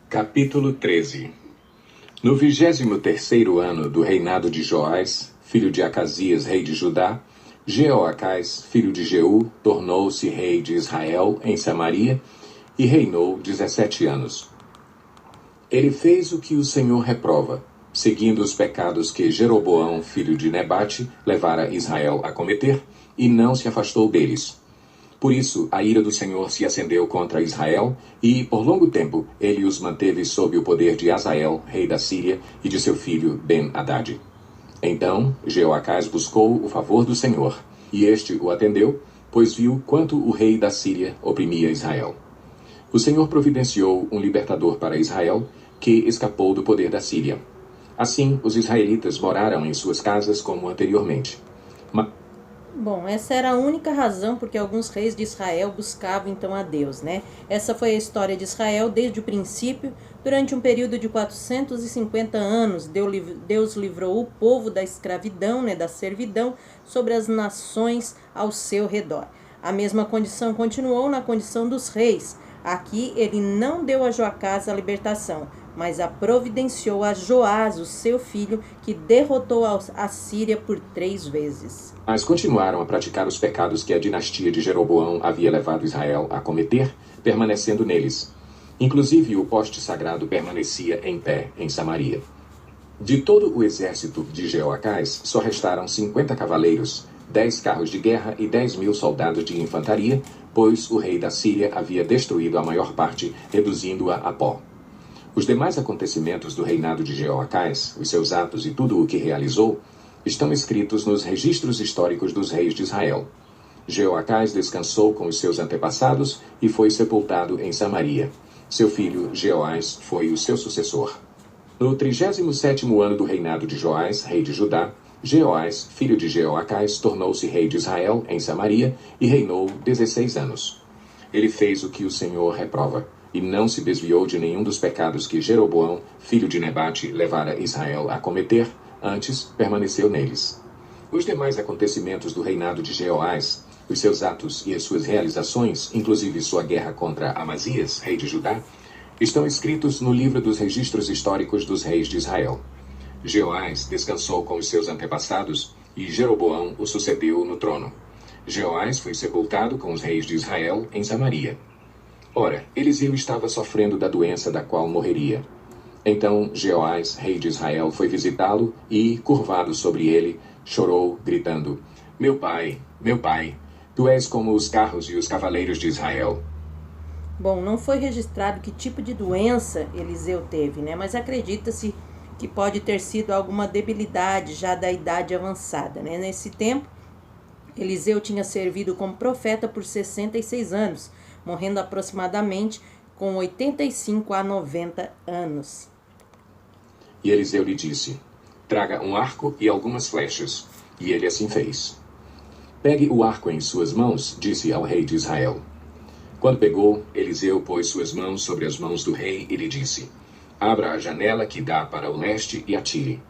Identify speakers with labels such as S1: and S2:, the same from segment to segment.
S1: Capítulo 13. No 23º ano do reinado de Joás, filho de Acasias, rei de Judá, Jeoacás, filho de Jeú, tornou-se rei de Israel em Samaria e reinou 17 anos. Ele fez o que o Senhor reprova, seguindo os pecados que Jeroboão, filho de Nebate, levara Israel a cometer, e não se afastou deles. Por isso, a ira do Senhor se acendeu contra Israel, e, por longo tempo, ele os manteve sob o poder de Hazael, rei da Síria, e de seu filho Ben-Hadad. Então, Jeoacás buscou o favor do Senhor, e este o atendeu, pois viu quanto o rei da Síria oprimia Israel. O Senhor providenciou um libertador para Israel, que escapou do poder da Síria. Assim, os israelitas moraram em suas casas como anteriormente.
S2: Bom, essa era a única razão porque alguns reis de Israel buscavam então a Deus, né? Essa foi a história de Israel desde o princípio. Durante um período de 450 anos, Deus livrou o povo da escravidão, né, da servidão, sobre as nações ao seu redor. A mesma condição continuou na condição dos reis. Aqui ele não deu a Joacás a libertação, mas a providenciou a Joás, o seu filho, que derrotou a Síria por 3 vezes.
S1: Mas continuaram a praticar os pecados que a dinastia de Jeroboão havia levado Israel a cometer, permanecendo neles. Inclusive o poste sagrado permanecia em pé em Samaria. De todo o exército de Jeoacás, só restaram 50 cavaleiros, 10 carros de guerra e 10.000 soldados de infantaria, pois o rei da Síria havia destruído a maior parte, reduzindo-a a pó. Os demais acontecimentos do reinado de Jeoacás, os seus atos e tudo o que realizou, estão escritos nos registros históricos dos reis de Israel. Jeoacás descansou com os seus antepassados e foi sepultado em Samaria. Seu filho, Jeoás, foi o seu sucessor. No 37º ano do reinado de Joás, rei de Judá, Jeoás, filho de Jeoacás, tornou-se rei de Israel em Samaria e reinou 16 anos. Ele fez o que o Senhor reprova, e não se desviou de nenhum dos pecados que Jeroboão, filho de Nebate, levara Israel a cometer, antes permaneceu neles. Os demais acontecimentos do reinado de Jeoás, os seus atos e as suas realizações, inclusive sua guerra contra Amazias, rei de Judá, estão escritos no livro dos registros históricos dos reis de Israel. Jeoás descansou com os seus antepassados e Jeroboão o sucedeu no trono. Jeoás foi sepultado com os reis de Israel em Samaria. Ora, Eliseu estava sofrendo da doença da qual morreria. Então Jeoás, rei de Israel, foi visitá-lo e, curvado sobre ele, chorou, gritando: meu pai, tu és como os carros e os cavaleiros de Israel.
S2: Bom, não foi registrado que tipo de doença Eliseu teve, né? Mas acredita-se que pode ter sido alguma debilidade já da idade avançada, né? Nesse tempo, Eliseu tinha servido como profeta por 66 anos, morrendo aproximadamente com 85 a 90 anos.
S1: E Eliseu lhe disse: traga um arco e algumas flechas. E ele assim fez. Pegue o arco em suas mãos, disse ao rei de Israel. Quando pegou, Eliseu pôs suas mãos sobre as mãos do rei e lhe disse: abra a janela que dá para o leste e atire.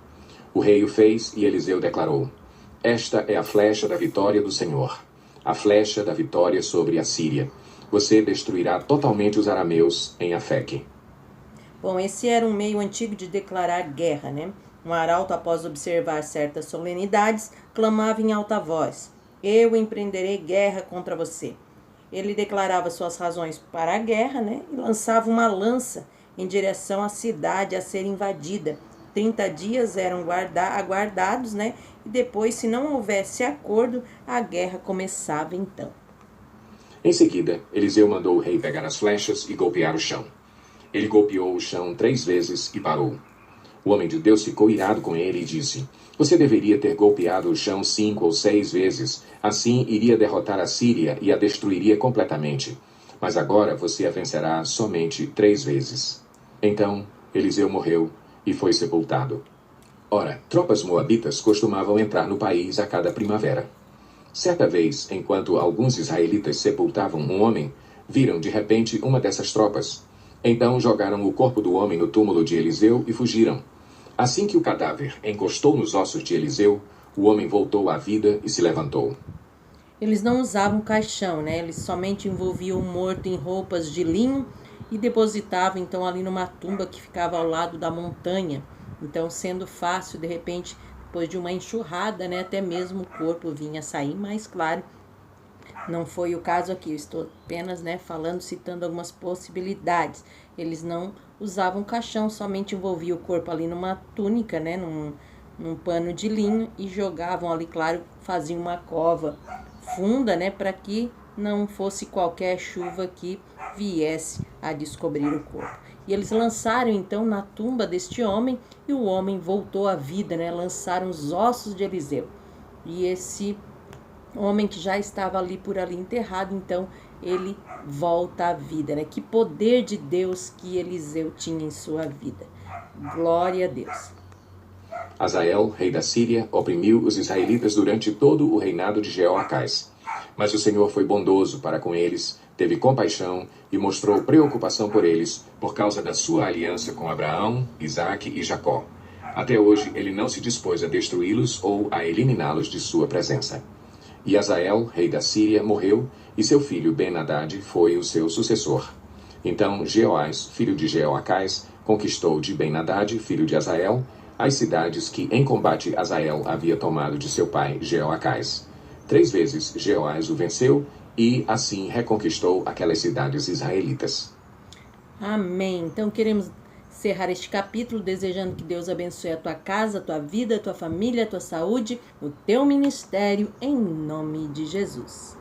S1: O rei o fez e Eliseu declarou: esta é a flecha da vitória do Senhor, a flecha da vitória sobre a Síria. Você destruirá totalmente os arameus em Afeque.
S2: Bom, esse era um meio antigo de declarar guerra, né? Um arauto, após observar certas solenidades, clamava em alta voz: eu empreenderei guerra contra você. Ele declarava suas razões para a guerra, né? E lançava uma lança em direção à cidade a ser invadida. 30 dias eram aguardados, né? E depois, se não houvesse acordo, a guerra começava então.
S1: Em seguida, Eliseu mandou o rei pegar as flechas e golpear o chão. Ele golpeou o chão 3 vezes e parou. O homem de Deus ficou irado com ele e disse: você deveria ter golpeado o chão 5 ou 6 vezes. Assim iria derrotar a Síria e a destruiria completamente. Mas agora você a vencerá somente 3 vezes. Então, Eliseu morreu e foi sepultado. Ora, tropas moabitas costumavam entrar no país a cada primavera. Certa vez, enquanto alguns israelitas sepultavam um homem, viram de repente uma dessas tropas. Então jogaram o corpo do homem no túmulo de Eliseu e fugiram. Assim que o cadáver encostou nos ossos de Eliseu, o homem voltou à vida e se levantou.
S2: Eles não usavam caixão, né? Eles somente envolviam o morto em roupas de linho e depositavam então ali numa tumba que ficava ao lado da montanha. Então, sendo fácil, de repente, depois de uma enxurrada, né, até mesmo o corpo vinha sair, mas claro, não foi o caso aqui. Eu estou apenas, né, falando, citando algumas possibilidades. Eles não usavam caixão, somente envolvia o corpo ali numa túnica, né, num pano de linho e jogavam ali, claro, faziam uma cova funda, né, para que não fosse qualquer chuva que viesse a descobrir o corpo. E eles lançaram então na tumba deste homem e o homem voltou à vida, né? Lançaram os ossos de Eliseu. E esse homem que já estava ali por ali enterrado, então ele volta à vida, né? Que poder de Deus que Eliseu tinha em sua vida. Glória a Deus.
S1: Hazael, rei da Síria, oprimiu os israelitas durante todo o reinado de Jeoacás. Mas o Senhor foi bondoso para com eles, teve compaixão e mostrou preocupação por eles, por causa da sua aliança com Abraão, Isaque e Jacó. Até hoje ele não se dispôs a destruí-los ou a eliminá-los de sua presença. E Hazael, rei da Síria, morreu, e seu filho Ben-Hadad foi o seu sucessor. Então Jeoás, filho de Jeoacás, conquistou de Ben-Hadad, filho de Hazael, as cidades que em combate Hazael havia tomado de seu pai Jeoacás. 3 vezes Jeoás o venceu e assim reconquistou aquelas cidades israelitas.
S2: Amém. Então queremos encerrar este capítulo desejando que Deus abençoe a tua casa, a tua vida, a tua família, a tua saúde, o teu ministério, em nome de Jesus.